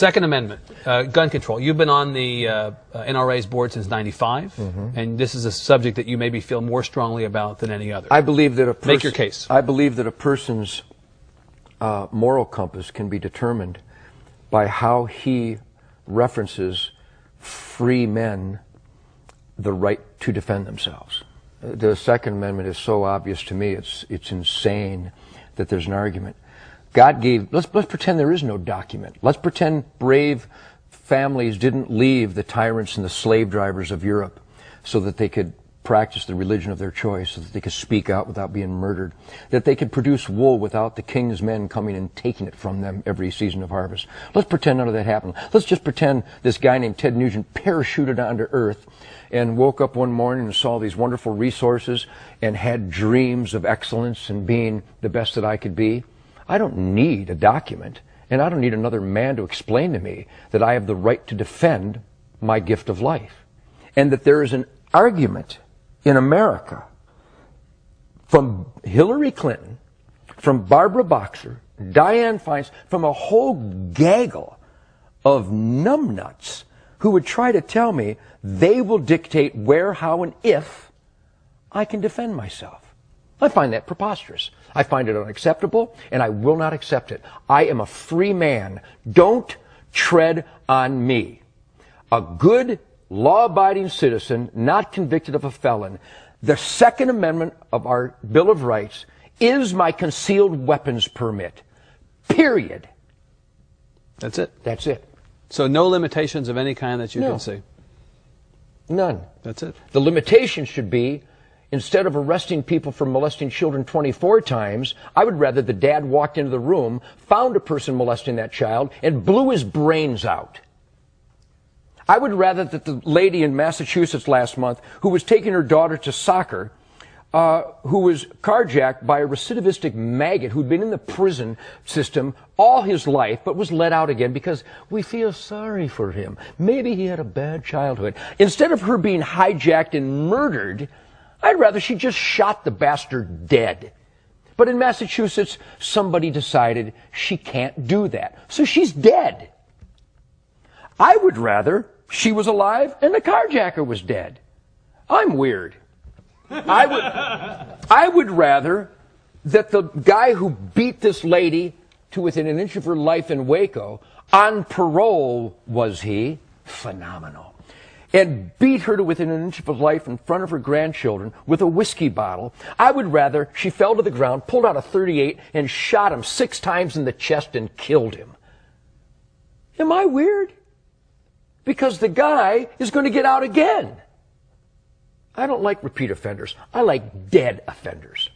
Second Amendment, gun control. You've been on the NRA's board since '95, and this is a subject that you maybe feel more strongly about than any other. I believe that make your case. I believe that a person's moral compass can be determined by how he references free men the right to defend themselves. The Second Amendment is so obvious to me, it's insane that there's an argument. God gave, let's pretend there is no document. Let's pretend brave families didn't leave the tyrants and the slave drivers of Europe so that they could practice the religion of their choice, so that they could speak out without being murdered, that they could produce wool without the king's men coming and taking it from them every season of harvest. Let's pretend none of that happened. Let's just pretend this guy named Ted Nugent parachuted onto Earth and woke up one morning and saw these wonderful resources and had dreams of excellence and being the best that I could be. I don't need a document, and I don't need another man to explain to me that I have the right to defend my gift of life. And that there is an argument in America from Hillary Clinton, from Barbara Boxer, Dianne Feinstein, from a whole gaggle of numbnuts who would try to tell me they will dictate where, how, and if I can defend myself. I find that preposterous. I find it unacceptable, and I will not accept it. I am a free man. Don't tread on me. A good, law-abiding citizen, not convicted of a felon. The Second Amendment of our Bill of Rights is my concealed weapons permit. Period. That's it? That's it. So no limitations of any kind that you No. can see? None. That's it. The limitation should be, instead of arresting people for molesting children 24 times, I would rather the dad walked into the room, found a person molesting that child, and blew his brains out. I would rather that the lady in Massachusetts last month who was taking her daughter to soccer, who was carjacked by a recidivistic maggot who'd been in the prison system all his life but was let out again because we feel sorry for him. Maybe he had a bad childhood. Instead of her being hijacked and murdered, I'd rather she just shot the bastard dead. But in Massachusetts, somebody decided she can't do that. So she's dead. I would rather she was alive and the carjacker was dead. I'm weird. I would rather that the guy who beat this lady to within an inch of her life in Waco, on parole was he, phenomenal, and beat her to within an inch of her life in front of her grandchildren with a whiskey bottle. I would rather she fell to the ground, pulled out a .38, and shot him 6 times in the chest and killed him. Am I weird? Because the guy is going to get out again. I don't like repeat offenders. I like dead offenders.